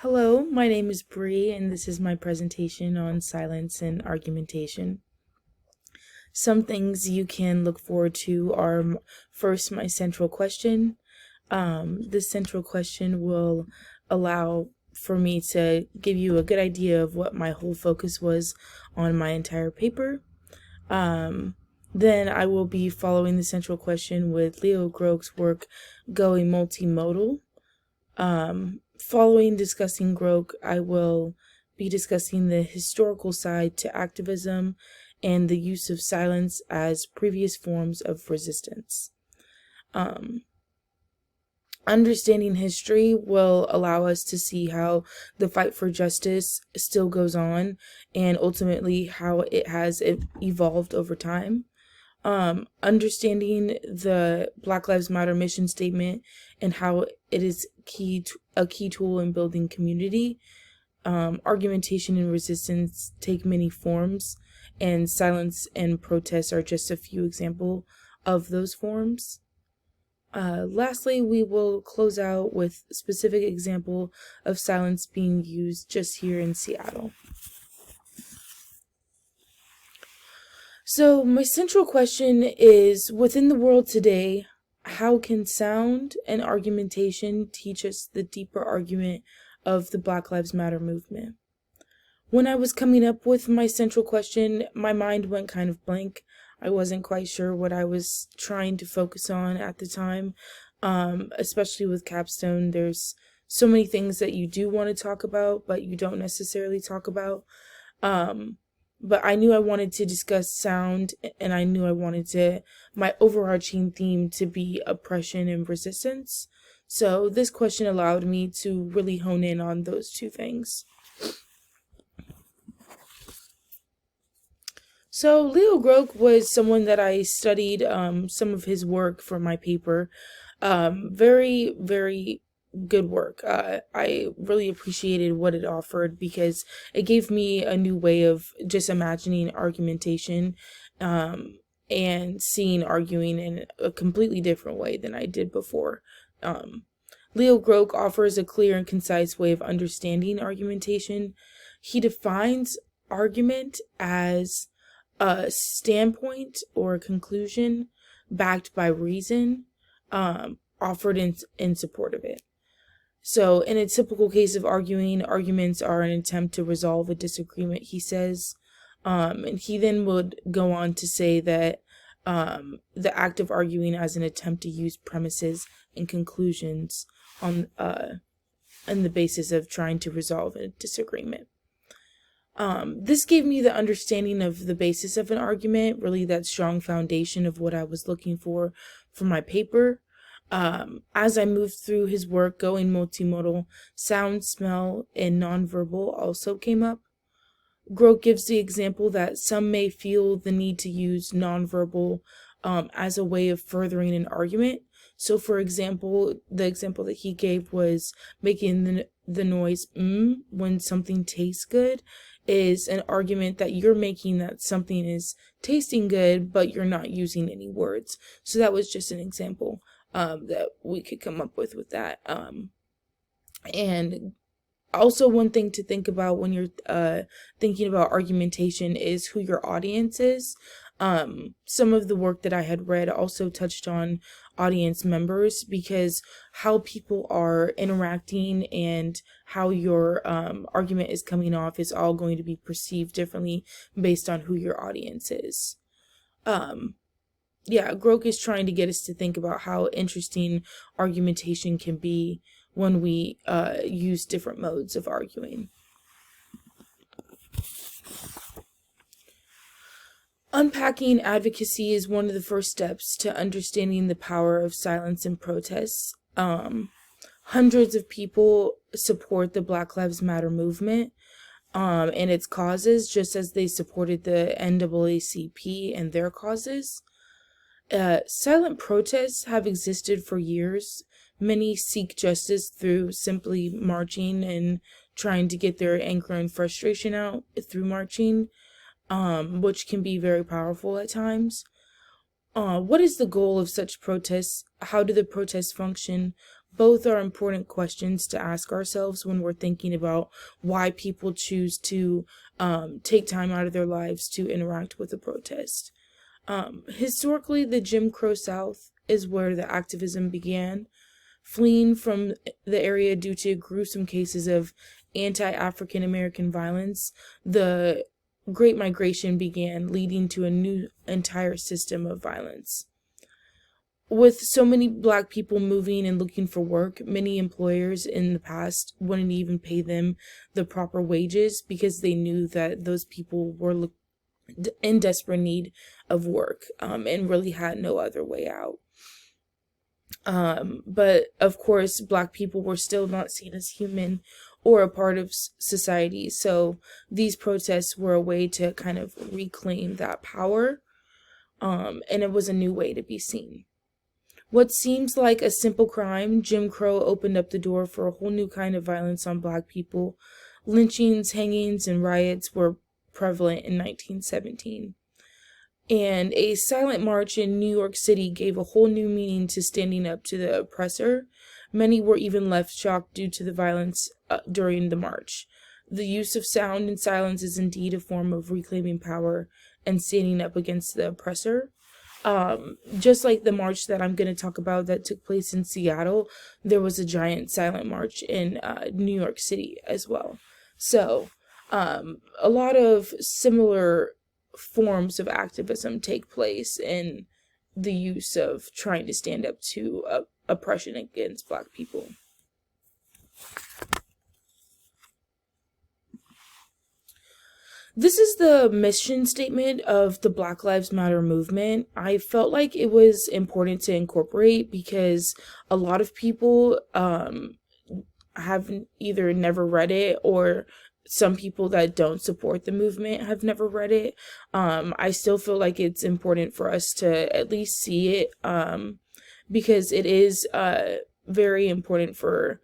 Hello, my name is Bree, and this is my presentation on silence and argumentation. Some things you can look forward to are first, my central question. This central question will allow for me to give you a good idea of what my whole focus was on my entire paper. Then I will be following the central question with Leo Groke's work, Going Multimodal. Following discussing Groke, I will be discussing the historical side to activism and the use of silence as previous forms of resistance. Understanding history will allow us to see how the fight for justice still goes on and ultimately how it has evolved over time. Understanding the Black Lives Matter mission statement and how it is a key tool in building community. Argumentation and resistance take many forms, and silence and protest are just a few examples of those forms. Lastly, we will close out with a specific example of silence being used just here in Seattle. So my central question is, within the world today, how can sound and argumentation teach us the deeper argument of the Black Lives Matter movement? When I was coming up with my central question, my mind went kind of blank. I wasn't quite sure what I was trying to focus on at the time, especially with capstone. There's so many things that you do want to talk about, but you don't necessarily talk about. But I knew I wanted to discuss sound, and I knew I wanted my overarching theme to be oppression and resistance. So this question allowed me to really hone in on those two things. So Leo Groke was someone that I studied some of his work for my paper. Very, very good work. I really appreciated what it offered because it gave me a new way of just imagining argumentation and seeing arguing in a completely different way than I did before. Leo Groke offers a clear and concise way of understanding argumentation. He defines argument as a standpoint or a conclusion backed by reason offered in support of it. So in a typical case of arguments are an attempt to resolve a disagreement, he says. And he then would go on to say that the act of arguing as an attempt to use premises and conclusions on the basis of trying to resolve a disagreement. This gave me the understanding of the basis of an argument, really that strong foundation of what I was looking for my paper. As I moved through his work, Going Multimodal, sound, smell, and nonverbal also came up. Groke gives the example that some may feel the need to use nonverbal as a way of furthering an argument. So, for example, the example that he gave was making the noise when something tastes good is an argument that you're making that something is tasting good, but you're not using any words. So that was just an example that we could come up with that. And also one thing to think about when you're thinking about argumentation is who your audience is. Some of the work that I had read also touched on audience members because how people are interacting and how your argument is coming off is all going to be perceived differently based on who your audience is. Groke is trying to get us to think about how interesting argumentation can be when we use different modes of arguing. Unpacking advocacy is one of the first steps to understanding the power of silence and protests. Hundreds of people support the Black Lives Matter movement and its causes, just as they supported the NAACP and their causes. Silent protests have existed for years. Many seek justice through simply marching and trying to get their anger and frustration out through marching. Which can be very powerful at times. What is the goal of such protests? How do the protests function? Both are important questions to ask ourselves when we're thinking about why people choose to take time out of their lives to interact with a protest. Historically, the Jim Crow South is where the activism began. Fleeing from the area due to gruesome cases of anti-African American violence, the Great Migration began, leading to a new entire system of violence. With so many Black people moving and looking for work, many employers in the past wouldn't even pay them the proper wages because they knew that those people were in desperate need of work, and really had no other way out. But of course, Black people were still not seen as human or a part of society. So these protests were a way to kind of reclaim that power. And it was a new way to be seen. What seems like a simple crime, Jim Crow opened up the door for a whole new kind of violence on Black people. Lynchings, hangings, and riots were prevalent in 1917. And a silent march in New York City gave a whole new meaning to standing up to the oppressor. Many were even left shocked due to the violence during the march. The use of sound and silence is indeed a form of reclaiming power and standing up against the oppressor. Just like the march that I'm going to talk about that took place in Seattle, there was a giant silent march in New York City as well. So, a lot of similar forms of activism take place in the use of trying to stand up to oppression against Black people. This is the mission statement of the Black Lives Matter movement. I felt like it was important to incorporate because a lot of people have either never read it, or some people that don't support the movement have never read it. I still feel like it's important for us to at least see it, because it is very important for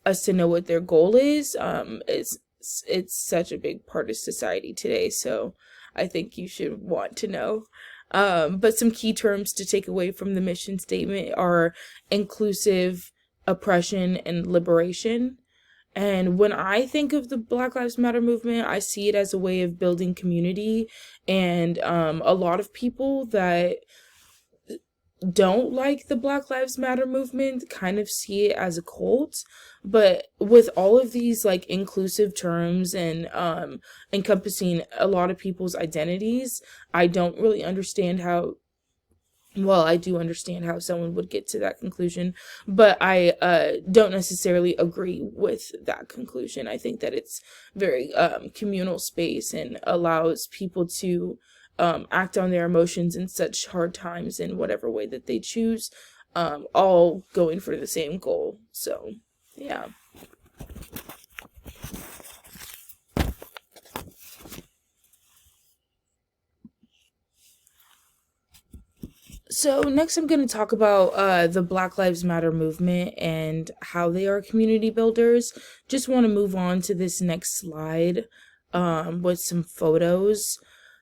us to know what their goal is. It's such a big part of society today, so I think you should want to know. But some key terms to take away from the mission statement are inclusive, oppression, and liberation. And when I think of the Black Lives Matter movement, I see it as a way of building community. And a lot of people that don't like the Black Lives Matter movement kind of see it as a cult. But with all of these like inclusive terms and encompassing a lot of people's identities, I don't really understand how, well, I do understand how someone would get to that conclusion, but I don't necessarily agree with that conclusion. I think that it's very communal space and allows people to act on their emotions in such hard times in whatever way that they choose, all going for the same goal. So, yeah. So next I'm going to talk about the Black Lives Matter movement and how they are community builders. Just want to move on to this next slide with some photos.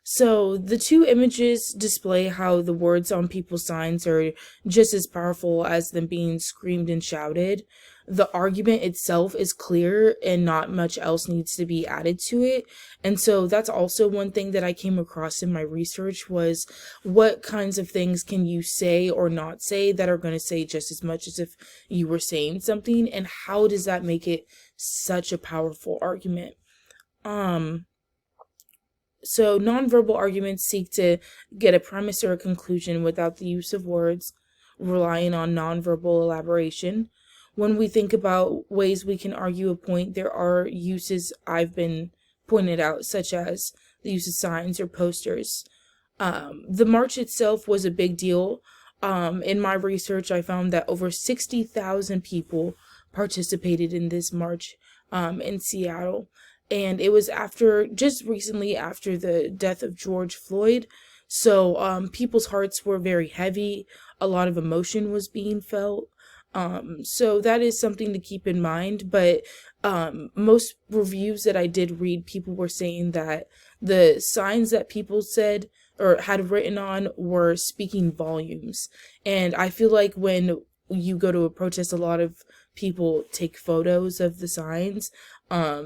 So the two images display how the words on people's signs are just as powerful as them being screamed and shouted. The argument itself is clear and not much else needs to be added to it. And so that's also one thing that I came across in my research was what kinds of things can you say or not say that are going to say just as much as if you were saying something, and how does that make it such a powerful argument? So nonverbal arguments seek to get a premise or a conclusion without the use of words, relying on nonverbal elaboration. When we think about ways we can argue a point, there are uses I've been pointed out, such as the use of signs or posters. The march itself was a big deal. In my research, I found that over 60,000 people participated in this march in Seattle. And it was just recently after the death of George Floyd. So people's hearts were very heavy. A lot of emotion was being felt. So that is something to keep in mind. But most reviews that I did read, people were saying that the signs that people said or had written on were speaking volumes. And I feel like when you go to a protest, a lot of people take photos of the signs.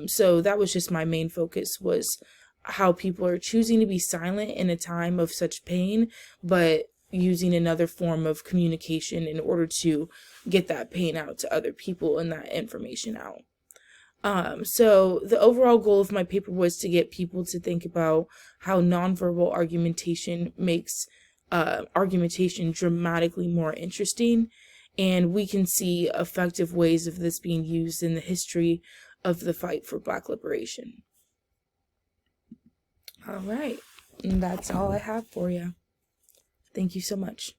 So that was just my main focus, was how people are choosing to be silent in a time of such pain, but using another form of communication in order to get that pain out to other people and that information out. So the overall goal of my paper was to get people to think about how nonverbal argumentation makes argumentation dramatically more interesting, and we can see effective ways of this being used in the history of the fight for Black liberation. All right, and that's all I have for you. Thank you so much.